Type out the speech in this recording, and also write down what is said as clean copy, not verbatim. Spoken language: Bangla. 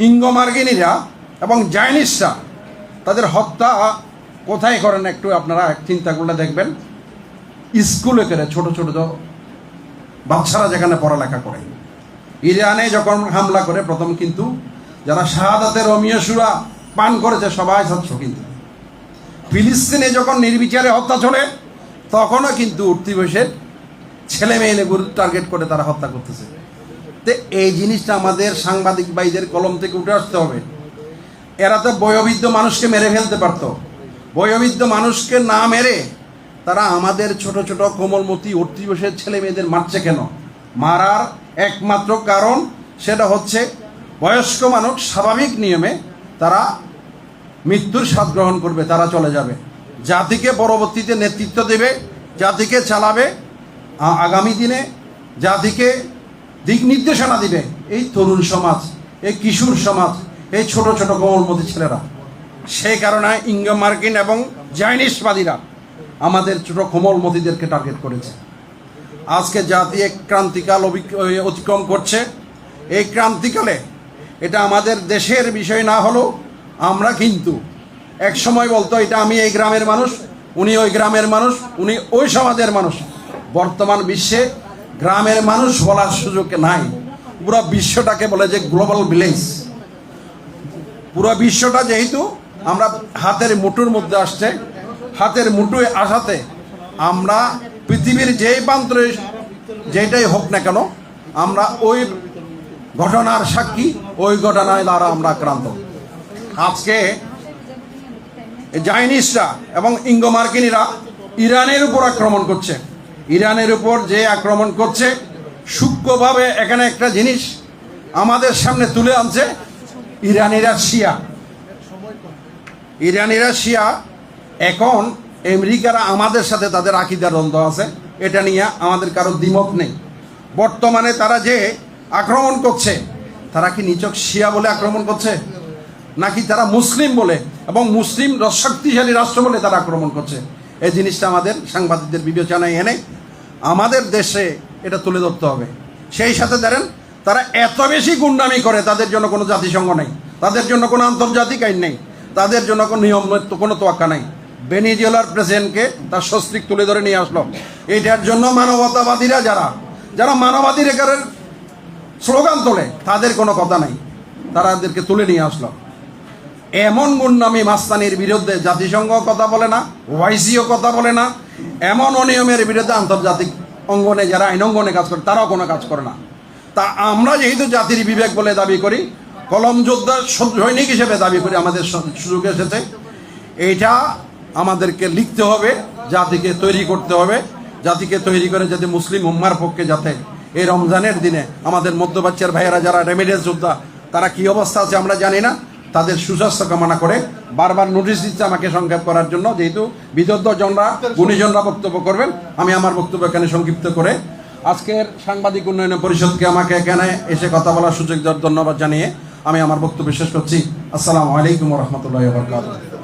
ইঙ্গমার্গিনীরা এবং জায়নিস্টরা তাদের হত্যা কোথায় করেন একটু আপনারা চিন্তা করলে দেখবেন। স্কুলে করে ছোট ছোট বাচ্চারা যেখানে পড়ালেখা করে। ইরানে যখন হামলা করে প্রথম কিন্তু যারা শাহাদাতের রমিয় সুরা পান করেছে সবাই ছাত্র, কিন্তু ফিলিস্তিনে যখন নির্বিচারে হত্যা চলে তখনও কিন্তু উঠতি বয়সের ছেলে মেয়েলে টার্গেট করে তারা হত্যা করতেছে। তো এই জিনিসটা আমাদের সাংবাদিক ভাইদের কলম থেকে উঠে আসতে হবে। এরা তো বয়োবৃদ্ধ মানুষকে মেরে ফেলতে পারতো, বয়োবৃদ্ধ মানুষকে না মেরে তারা আমাদের ছোট ছোট কোমলমতি উঠতি বয়সের ছেলে মেয়েদের মারছে কেন? মারার একমাত্র কারণ সেটা হচ্ছে বয়স্ক মানুষ স্বাভাবিক নিয়মে তারা মৃত্যুর স্বাদ গ্রহণ করবে, তারা চলে যাবে, জাতিকে পরবর্তীতে নেতৃত্ব দেবে, জাতিকে চালাবে, আগামী দিনে জাতিকে দিক নির্দেশনা দিবে এই তরুণ সমাজ, এই কিশোর সমাজ, এই ছোট ছোট কোমলমতি ছেলেরা। সেই কারণে ইঙ্গমার্কিন এবং জায়নিস্টবাদীরা আমাদের ছোট কোমলমতিদেরকে টার্গেট করেছে। আজকে জাতি এক ক্রান্তিকাল অতিক্রম করছে। এই ক্রান্তিকালে এটা আমাদের দেশের বিষয় না হলেও আমরা কিন্তু এক সময় বলতো এটা আমি এই গ্রামের মানুষ, উনি ওই গ্রামের মানুষ, উনি ওই সমাজের মানুষ। বর্তমান বিশ্বে গ্রামের মানুষ বলার সুযোগ নাই। পুরো বিশ্বটাকে বলে যে গ্লোবাল ভিলেজ। পুরো বিশ্বটা যেহেতু আমরা হাতের মুঠোর মধ্যে আসছে, হাতের মুঠোয় আসাতে আমরা পৃথিবীর যেই প্রান্তরে যেটাই হোক না কেন আমরা ওই ঘটনার সাক্ষী, ওই ঘটনায় দ্বারা আমরা আক্রান্ত। আজকে জায়নিস্টরা এবং ইঙ্গমার্কিনীরা ইরানের উপর আক্রমণ করছে। ইরানের উপর যে আক্রমণ করছে সূক্ষ্মভাবে এখানে একটা জিনিস আমাদের সামনে তুলে আনছে। ইরানিরা শিয়া, ইরানিরা শিয়া। এখন আমেরিকারা আমাদের সাথে তাদের আকীদার দ্বন্দ্ব আছে, এটা নিয়ে আমাদের কারো দ্বিমত নেই। বর্তমানে তারা যে আক্রমণ করছে তারা কি নিছক শিয়া বলে আক্রমণ করছে, নাকি তারা মুসলিম বলে এবং মুসলিম শক্তিশালী রাষ্ট্র বলে তারা আক্রমণ করছে? এই জিনিসটা আমাদের সাংবাদিকদের বিবেচনায় এনে আমাদের দেশে এটা তুলে ধরতে হবে। সেই সাথে ধরেন তারা এত বেশি গুন্ডামি করে, তাদের জন্য কোনো জাতিসংঘ নেই, তাদের জন্য কোনো আন্তর্জাতিক আইন নেই, তাদের জন্য কোনো নিয়ম কোনো তোয়াক্কা নেই। ভেনেজুয়েলার প্রেসিডেন্টকে তার সস্ত্রীক তুলে ধরে নিয়ে আসলো। এটার জন্য মানবতাবাদীরা যারা মানবাধিকারের রেখারের স্লোগান তোলে তাদের কোনো কথা নাই, তাদেরকে তুলে নিয়ে আসলো। এমন গুন্ডামি মাস্তানির বিরুদ্ধে জাতিসংঘ কথা বলে না, ওআইসিও কথা বলে না। এমন অনিয়মের বিরুদ্ধে আন্তর্জাতিক অঙ্গনে যারা আইন অঙ্গনে কাজ করে তারাও কোনো কাজ করে না। তা আমরা যেহেতু জাতির বিবেক বলে দাবি করি, কলম যোদ্ধা সৈনিক হিসেবে দাবি করি, আমাদের সুযোগ এসেছে, এইটা আমাদেরকে লিখতে হবে, জাতিকে তৈরি করতে হবে। জাতিকে তৈরি করে যাতে মুসলিম উম্মার পক্ষে যাতে এই রমজানের দিনে আমাদের মধ্যপ্রাচ্যের ভাইয়েরা যারা রেমিডেন্স যোদ্ধা তারা কি অবস্থা আছে আমরা জানি না, তাদের সুস্বাস্থ্য কামনা করে বারবার নোটিশ দিচ্ছে আমাকে সংক্ষেপ করার জন্য। যেহেতু বিদগ্ধজনরা গুণীজনরা বক্তব্য করবেন, আমি আমার বক্তব্য এখানে সংক্ষিপ্ত করে আজকের সাংবাদিক উন্নয়ন পরিষদকে আমাকে এখানে এসে কথা বলার সুযোগ দেওয়ার ধন্যবাদ জানিয়ে আমি আমার বক্তব্য শেষ করছি। আসসালামু আলাইকুম ওয়া রাহমাতুল্লাহি ওয়া বারাকাতুহু।